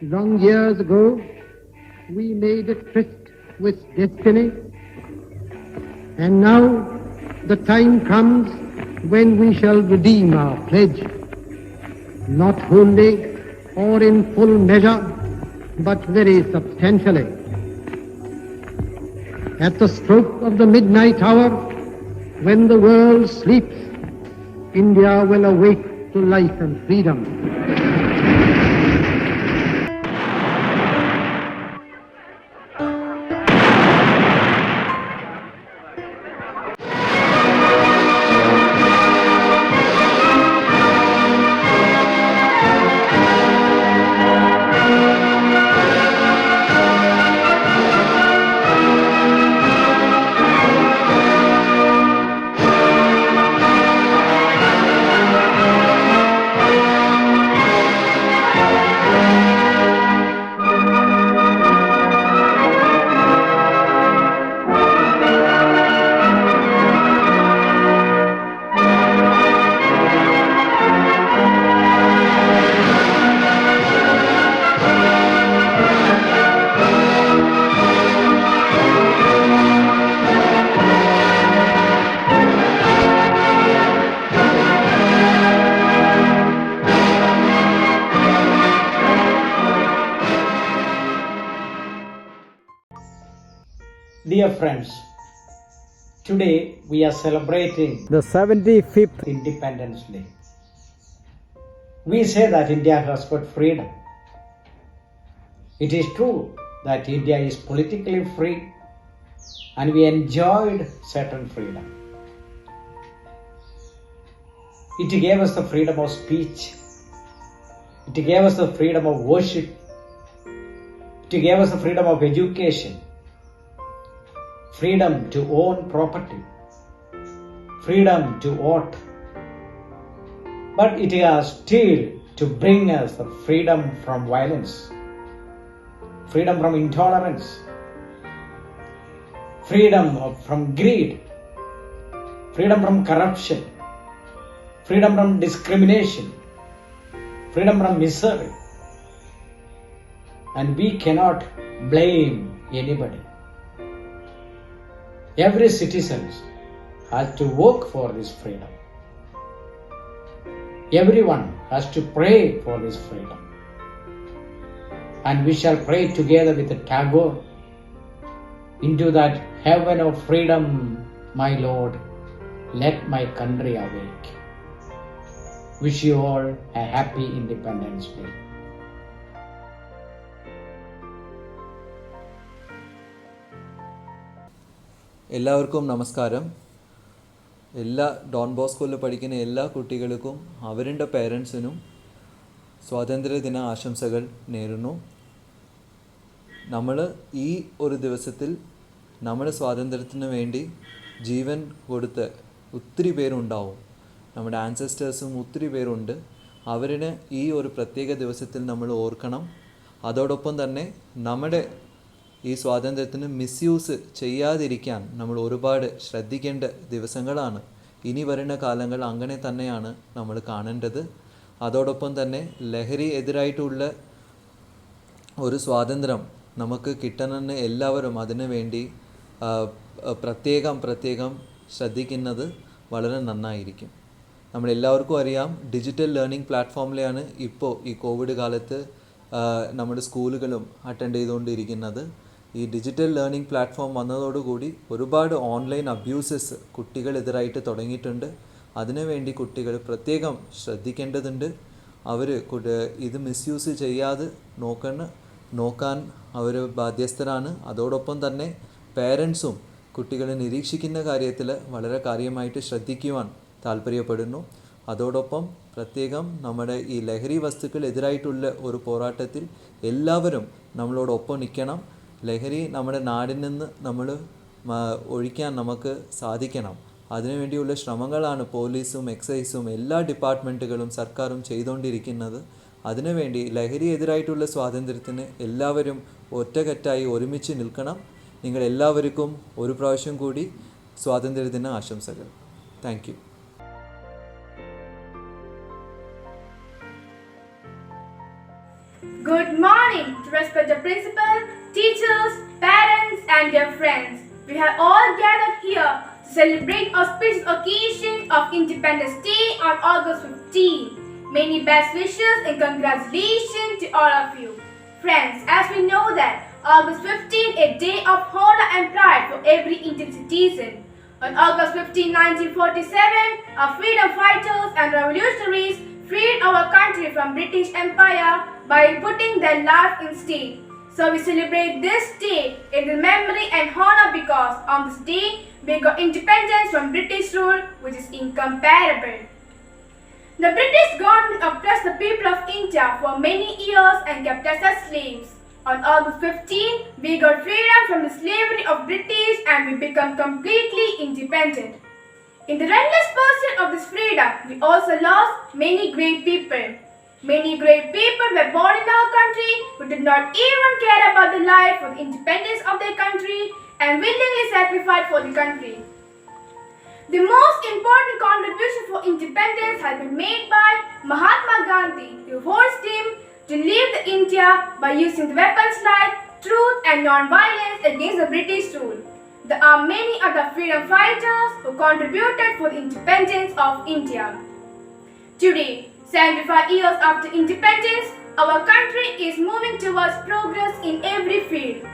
Long years ago, we made a tryst with destiny, and now the time comes when we shall redeem our pledge, not wholly or in full measure, but very substantially. At the stroke of the midnight hour, when the world sleeps, India will awake to life and freedom. Dear friends, today we are celebrating the 75th Independence Day. We say that India has got freedom. It is true that India is politically free and we enjoyed certain freedom. It gave us the freedom of speech. It gave us the freedom of worship. It gave us the freedom of education. Freedom to own property, freedom to vote, but it has still to bring us the freedom from violence, freedom from intolerance, freedom from greed, freedom from corruption, freedom from discrimination, freedom from misery, and we cannot blame anybody. Every citizen has to work for this freedom. Everyone has to pray for this freedom. And we shall pray together with the Tagore into that heaven of freedom, my Lord, let my country awake. Wish you all a happy Independence Day. എല്ലാവർക്കും നമസ്കാരം. എല്ലാ Don ബോസ്കോയിൽ പഠിക്കുന്ന എല്ലാ കുട്ടികൾക്കും അവരുടെ പേരൻസിനും സ്വാതന്ത്ര്യദിന ആശംസകൾ നേരുന്നു. നമ്മൾ ഈ ഒരു ദിവസത്തിൽ നമ്മുടെ സ്വാതന്ത്ര്യത്തിന് വേണ്ടി ജീവൻ കൊടുത്ത ഒത്തിരി പേരുണ്ടാവും. നമ്മുടെ ആൻസസ്റ്റേഴ്സും ഒത്തിരി പേരുണ്ട്. അവരിനെ ഈ ഒരു പ്രത്യേക ദിവസത്തിൽ നമ്മൾ ഓർക്കണം. അതോടൊപ്പം തന്നെ നമ്മുടെ ഈ സ്വാതന്ത്ര്യത്തിന് മിസ്യൂസ് ചെയ്യാതിരിക്കാൻ നമ്മൾ ഒരുപാട് ശ്രദ്ധിക്കേണ്ട ദിവസങ്ങളാണ്. ഇനി വരുന്ന കാലങ്ങൾ അങ്ങനെ തന്നെയാണ് നമ്മൾ കാണേണ്ടത്. അതോടൊപ്പം തന്നെ ലഹരി എതിരായിട്ടുള്ള ഒരു സ്വാതന്ത്ര്യം നമുക്ക് കിട്ടണമെന്ന് എല്ലാവരും അതിനു വേണ്ടി പ്രത്യേകം ശ്രദ്ധിക്കുന്നത് വളരെ നന്നായിരിക്കും. നമ്മളെല്ലാവർക്കും അറിയാം, ഡിജിറ്റൽ ലേണിംഗ് പ്ലാറ്റ്ഫോമിലാണ് ഇപ്പോൾ ഈ കോവിഡ് കാലത്ത് നമ്മുടെ സ്കൂളുകളും അറ്റൻഡ് ചെയ്തുകൊണ്ടിരിക്കുന്നത്. ഈ ഡിജിറ്റൽ ലേണിംഗ് പ്ലാറ്റ്ഫോം വന്നതോടുകൂടി ഒരുപാട് ഓൺലൈൻ അബ്യൂസസ് കുട്ടികളെതിരായിട്ട് തുടങ്ങിയിട്ടുണ്ട്. അതിനുവേണ്ടി കുട്ടികൾ പ്രത്യേകം ശ്രദ്ധിക്കേണ്ടതുണ്ട്. അവർ ഇത് മിസ്യൂസ് ചെയ്യാതെ നോക്കാൻ അവർ ബാധ്യസ്ഥരാണ്. അതോടൊപ്പം തന്നെ പേരൻസും കുട്ടികളെ നിരീക്ഷിക്കുന്ന കാര്യത്തിൽ വളരെ കാര്യമായിട്ട് ശ്രദ്ധിക്കുവാൻ താല്പര്യപ്പെടുന്നു. അതോടൊപ്പം പ്രത്യേകം നമ്മുടെ ഈ ലഹരി വസ്തുക്കളെതിരായിട്ടുള്ള ഒരു പോരാട്ടത്തിൽ എല്ലാവരും നമ്മളോടൊപ്പം നിൽക്കണം. ലഹരി നമ്മുടെ നാടിൽ നിന്ന് നമ്മൾ ഒഴിക്കാൻ നമുക്ക് സാധിക്കണം. അതിനുവേണ്ടിയുള്ള ശ്രമങ്ങളാണ് പോലീസും എക്സൈസും എല്ലാ ഡിപ്പാർട്ട്മെൻറ്റുകളും സർക്കാരും ചെയ്തുകൊണ്ടിരിക്കുന്നത്. അതിനുവേണ്ടി ലഹരി എതിരായിട്ടുള്ള സ്വാതന്ത്ര്യത്തിന് എല്ലാവരും ഒറ്റക്കെട്ടായി ഒരുമിച്ച് നിൽക്കണം. നിങ്ങളെല്ലാവർക്കും ഒരു പ്രാവശ്യം കൂടി സ്വാതന്ത്ര്യദിന ആശംസകൾ. Thank you. Good morning to respected principal, teachers, parents, and dear friends. We have all gathered here to celebrate auspicious occasion of Independence Day on August 15. Many best wishes and congratulations to all of you. Friends, as we know that August 15 is a day of honor and pride for every Indian citizen. On August 15, 1947, our freedom fighters and revolutionaries freed our country from British Empire by putting their lives in stake. So we celebrate this day in the memory and honor because on this day we got independence from British rule, which is incomparable. The British government oppressed the people of India for many years and kept us as slaves. On August 15, we got freedom from the slavery of British and we become completely independent. In the relentless pursuit of this freedom, we also lost many great people. Many great people were born in our country who did not even care about the life for the independence of their country and willingly sacrificed for the country. The most important contribution for independence has been made by Mahatma Gandhi, who forced him to leave the India by using the weapons like truth and non-violence against the British rule. There are many other freedom fighters who contributed for the independence of India. Today, 75 years after independence, our country is moving towards progress in every field.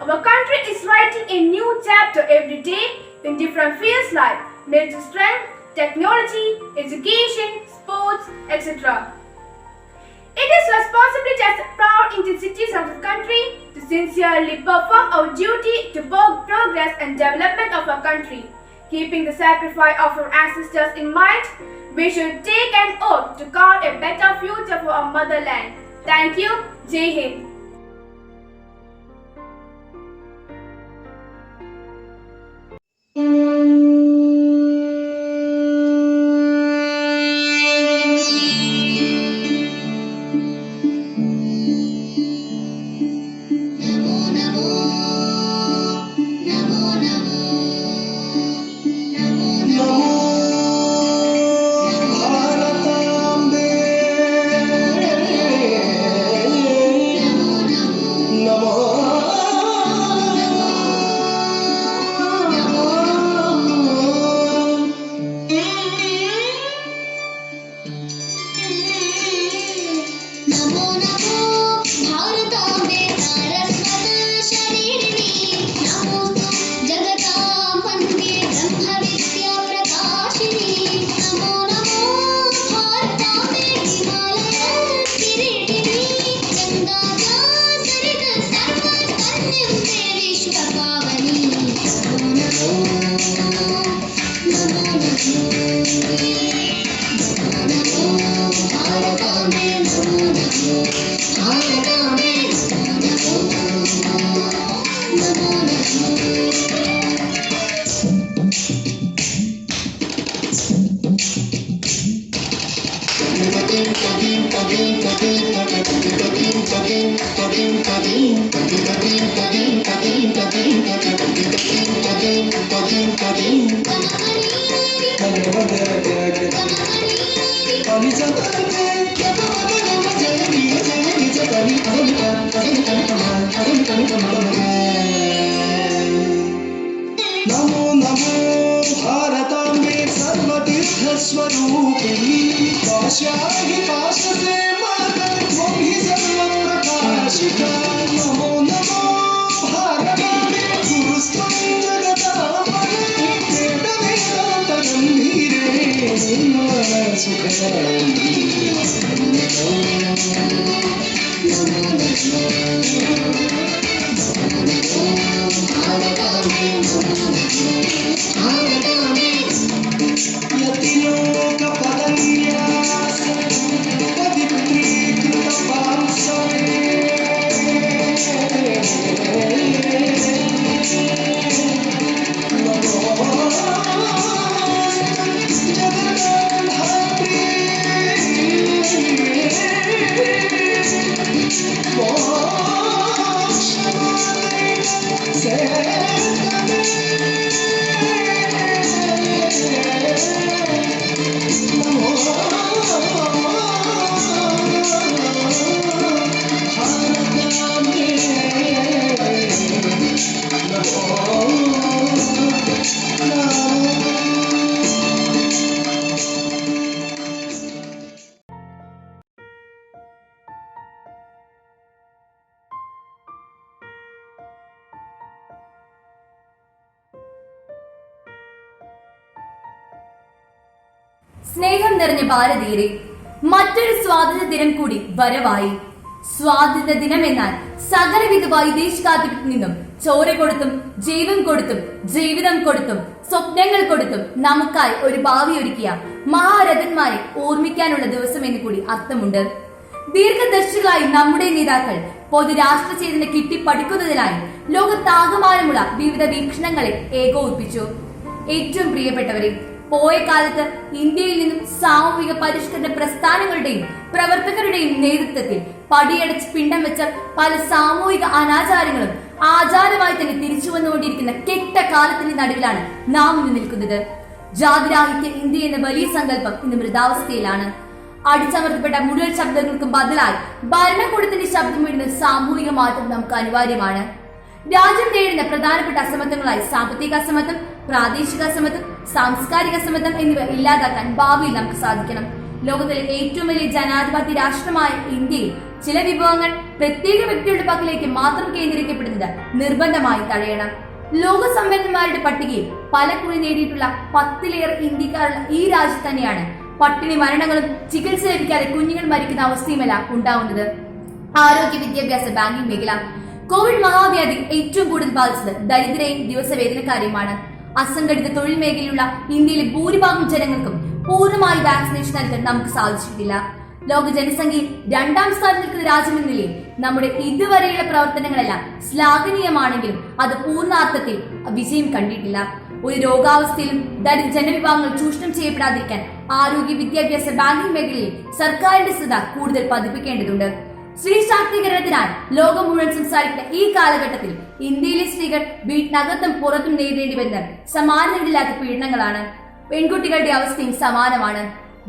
Our country is writing a new chapter every day in different fields like military strength, technology, education, sports, etc. It is responsibility as a proud Indian citizens of the country to sincerely perform our duty to progress and development of our country. Keeping the sacrifice of our ancestors in mind, we should take an oath to carve a better future for our motherland. Thank you. Jai Hind. Namo Namo भारताम्बे सर्वतीर्थस्वरूपिणी काश्याहि काशसे माता त्वं हि सर्वप्रकाशिका नमो नमो भारताम्बे गुरुस्त्वं जगदाम्बरे वेदवेदान्तगम्भीरे निर्मलसुखदायिनी സ്നേഹം നിറഞ്ഞ ഭാരതീയരെ, മറ്റൊരു സ്വാതന്ത്ര്യ ദിനം കൂടി വരവായി. സ്വാതന്ത്ര്യ ദിനം എന്നാൽ സകലവിധ വൈദേശിക കാത്തിരിപ്പിൽ നിന്നും ചോര കൊടുത്തും ജീവൻ കൊടുത്തും ജീവിതം കൊടുത്തും സ്വപ്നങ്ങൾ കൊടുത്തും നമുക്കായി ഒരു ഭാവി ഒരുക്കിയ മഹാരഥന്മാരെ ഓർമ്മിക്കാനുള്ള ദിവസം എന്ന് കൂടി അർത്ഥമുണ്ട്. ദീർഘദർശികളായി നമ്മുടെ നേതാക്കൾ പൊതുരാഷ്ട്ര ചേതന കിട്ടിപ്പടുക്കുന്നതിനായി ലോകത്താകമാനമുള്ള വിവിധ വീക്ഷണങ്ങളെ ഏകോപിപ്പിച്ചു. ഏറ്റവും പ്രിയപ്പെട്ടവരെ, പോയ കാലത്ത് ഇന്ത്യയിൽ നിന്നും സാമൂഹിക പരിഷ്കരണ പ്രസ്ഥാനങ്ങളുടെയും പ്രവർത്തകരുടെയും നേതൃത്വത്തിൽ പടിയടച്ച് പിണ്ടം വെച്ച പല സാമൂഹിക അനാചാരങ്ങളും ആചാരമായി തന്നെ തിരിച്ചു വന്നുകൊണ്ടിരിക്കുന്ന കെട്ട കാലത്തിന്റെ നടുവിലാണ് നാം ഇന്ന് നിൽക്കുന്നത്. ജാതിരാഹിത്യ ഇന്ത്യ എന്ന വലിയ സങ്കല്പം ഇന്ന് മൃതാവസ്ഥയിലാണ്. അടിച്ചമർത്തപ്പെട്ട മുഴുവൻ ശബ്ദങ്ങൾക്കും ബദലായി ഭരണകൂടത്തിന്റെ ശബ്ദം വീഴുന്ന സാമൂഹിക മാറ്റം നമുക്ക് അനിവാര്യമാണ്. രാജ്യം നേരിടുന്ന പ്രധാനപ്പെട്ട അസമത്വങ്ങളായി സാമ്പത്തിക അസമത്വം, പ്രാദേശിക അസമത്വം, സാംസ്കാരിക അസമത്വം എന്നിവ ഇല്ലാതാക്കാൻ ഭാവിയിൽ നമുക്ക് സാധിക്കണം. ലോകത്തിലെ ഏറ്റവും വലിയ ജനാധിപത്യ രാഷ്ട്രമായ ഇന്ത്യയിൽ ചില വിഭവങ്ങൾ പ്രത്യേക വ്യക്തികളുടെ പക്കലേക്ക് മാത്രം കേന്ദ്രീകരിക്കപ്പെടുന്നത് നിർബന്ധമായി തടയണം. ലോക സമ്പന്നന്മാരുടെ പട്ടികയിൽ പല കുറി നേടിയിട്ടുള്ള 10-ലേറെ ഇന്ത്യക്കാരുള്ള ഈ രാജ്യത്ത് തന്നെയാണ് പട്ടിണി മരണങ്ങളും ചികിത്സ ലഭിക്കാതെ കുഞ്ഞുങ്ങൾ മരിക്കുന്ന അവസ്ഥയുമെല്ലാം ഉണ്ടാവുന്നത്. ആരോഗ്യ, വിദ്യാഭ്യാസ, ബാങ്കിംഗ് മേഖല. കോവിഡ് മഹാവ്യാധി ഏറ്റവും കൂടുതൽ ബാധിച്ചത് ദരിദ്രരെയും ദിവസവേതനക്കാരെയുമാണ്. അസംഘടിത തൊഴിൽ മേഖലയിലുള്ള ഇന്ത്യയിലെ ഭൂരിഭാഗം ജനങ്ങൾക്കും പൂർണ്ണമായി വാക്സിനേഷൻ നൽകാൻ നമുക്ക് സാധിച്ചിട്ടില്ല. ലോക ജനസംഖ്യയിൽ 2ാം സ്ഥാനത്ത് നിൽക്കുന്ന രാജ്യമെന്ന നിലയിൽ നമ്മുടെ ഇതുവരെയുള്ള പ്രവർത്തനങ്ങളെല്ലാം ശ്ലാഘനീയമാണെങ്കിലും അത് പൂർണ്ണാർത്ഥത്തിൽ വിജയം കണ്ടിട്ടില്ല. ഒരു രോഗാവസ്ഥയിലും ദരിദ്ര ജനവിഭാഗങ്ങൾ ചൂഷണം ചെയ്യപ്പെടാതിരിക്കാൻ ആരോഗ്യ, വിദ്യാഭ്യാസ, ബാങ്കിംഗ് മേഖലയിൽ സർക്കാരിന്റെ ശ്രദ്ധ കൂടുതൽ പതിപ്പിക്കേണ്ടതുണ്ട്. സ്ത്രീ ശാക്തീകരണത്തിനായി ലോകം മുഴുവൻ സംസാരിക്കുന്ന ഈ കാലഘട്ടത്തിൽ ഇന്ത്യയിലെ സ്ത്രീകൾ വീട്ടിനകത്തും പുറത്തും നേരിടേണ്ടി വരുന്ന സമാനതയില്ലാത്ത പീഡനങ്ങളാണ്. പെൺകുട്ടികളുടെ അവസ്ഥയും സമാനമാണ്.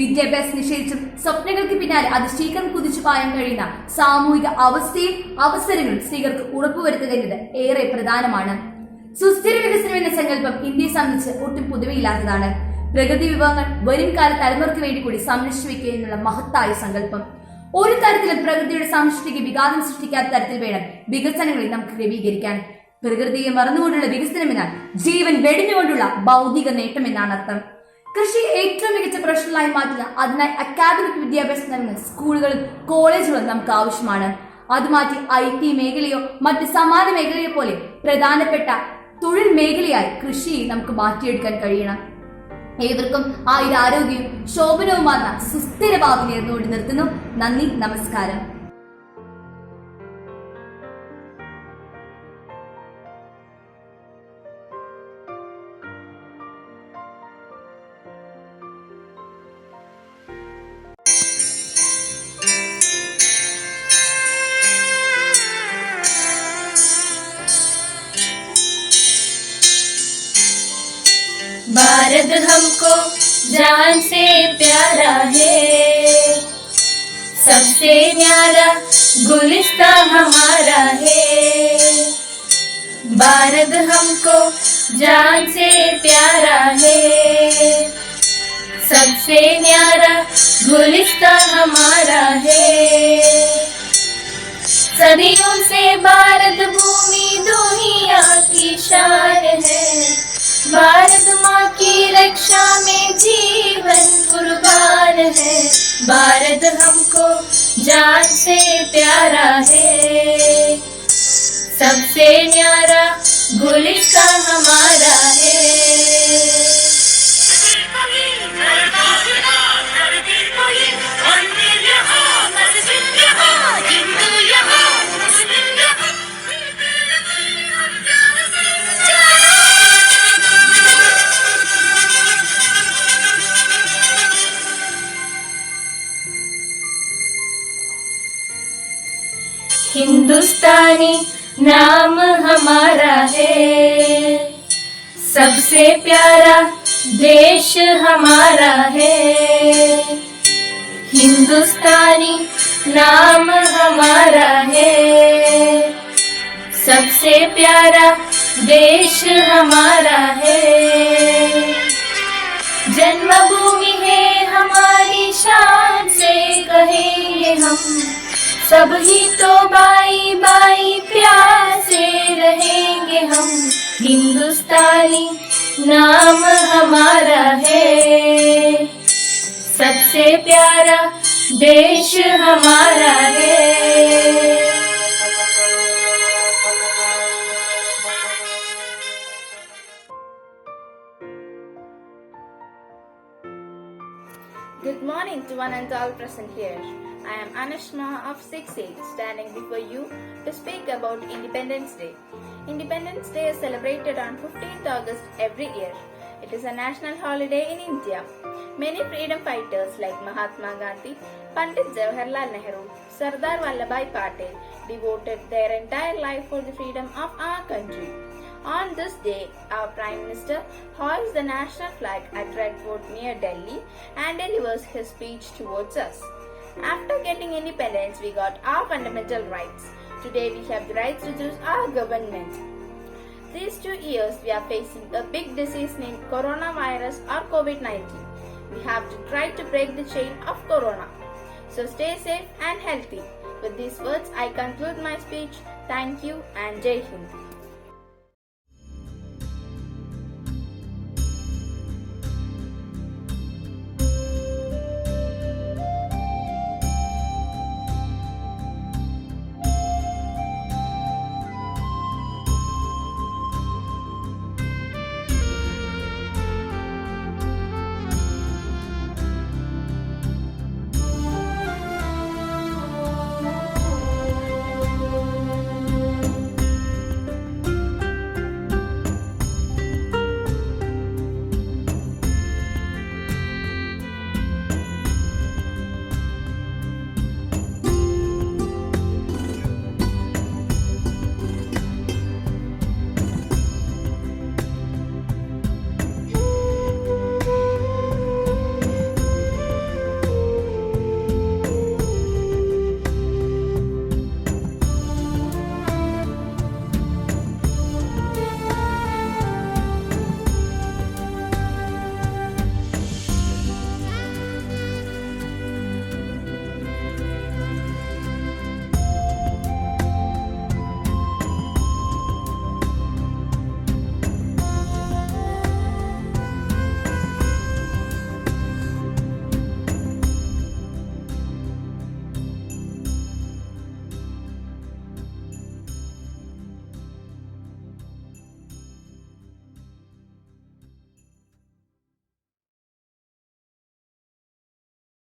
വിദ്യാഭ്യാസം നിഷേധിച്ചും സ്വപ്നങ്ങൾക്ക് പിന്നാലെ അതിശീഘ്രം കുതിച്ചു പായാൻ കഴിയുന്ന സാമൂഹിക അവസ്ഥയും അവസരങ്ങളും സ്ത്രീകൾക്ക് ഉറപ്പുവരുത്തുക എന്നത് ഏറെ പ്രധാനമാണ്. സുസ്ഥിര വികസനം എന്ന സങ്കല്പം ഇന്ത്യയെ സംബന്ധിച്ച് ഒട്ടും പുതുമയില്ലാത്തതാണ്. പ്രകൃതി വിഭവങ്ങൾ വരും കാല തലമുറയ്ക്ക് വേണ്ടി കൂടി സംരക്ഷിച്ചു വയ്ക്കുക എന്നുള്ള മഹത്തായ സങ്കല്പം. ഒരു തരത്തിലും പ്രകൃതിയുടെ സംരക്ഷണയ്ക്ക് വിഘാതം സൃഷ്ടിക്കാത്ത തരത്തിൽ വേണം വികസനങ്ങളെ നമുക്ക് ക്രമീകരിക്കാൻ. പ്രകൃതിയെ മറന്നുകൊണ്ടുള്ള വികസനം എന്നാൽ ജീവൻ വെടിഞ്ഞുകൊണ്ടുള്ള ഭൗതിക നേട്ടം എന്നാണ് അർത്ഥം. കൃഷി ഏറ്റവും മികച്ച പ്രൊഫഷണലായി മാറ്റുക, അതിനായി അക്കാദമിക് വിദ്യാഭ്യാസം നൽകുന്ന സ്കൂളുകളും കോളേജുകളും നമുക്ക് ആവശ്യമാണ്. അത് മാറ്റി IT മേഖലയോ മറ്റ് സമാന മേഖലയോ പോലെ പ്രധാനപ്പെട്ട തൊഴിൽ മേഖലയായി കൃഷിയെ നമുക്ക് മാറ്റിയെടുക്കാൻ കഴിയണം. ഏവർക്കും ആരോഗ്യവും ശോഭനവുമാർന്ന സുസ്ഥിര ഭാവി നേർന്നുകൊണ്ട് നിർത്തുന്നു. നന്ദി, നമസ്കാരം. भारत हमको जान से प्यारा है, सबसे न्यारा गुलिस्ता हमारा है। भारत हमको जान से प्यारा है, सबसे न्यारा गुलिस्ता हमारा है। सदियों से भारत भूमि दुनिया की शान है, भारत माँ की रक्षा में जीवन कुर्बान है। भारत हमको जान से प्यारा है, सबसे न्यारा गुलिस्ता हमारा है। हिंदुस्तानी नाम हमारा है, सबसे प्यारा देश हमारा है। हिंदुस्तानी नाम हमारा है, सबसे प्यारा देश हमारा है। जन्मभूमि है हमारी शान से कहेंगे हम, सब ही तो बाई बाई प्यासे रहेंगे हम। हिंदुस्तानी नाम हमारा है, सबसे प्यारा देश हमारा है। Good morning to one and all present here. I am Anushma of 6th standing before you to speak about Independence Day. Independence Day is celebrated on 15th August every year. It is a national holiday in India. Many freedom fighters like Mahatma Gandhi, Pandit Jawaharlal Nehru, Sardar Vallabhbhai Patel devoted their entire life for the freedom of our country. On this day, our Prime Minister hoists the national flag at Red Fort near Delhi and delivers his speech towards us. After getting independence, we got our fundamental rights. Today, we have the rights to choose our government. These 2 years, we are facing a big disease named coronavirus or COVID-19. We have to try to break the chain of corona. So stay safe and healthy. With these words, I conclude my speech. Thank you and Jai Hind.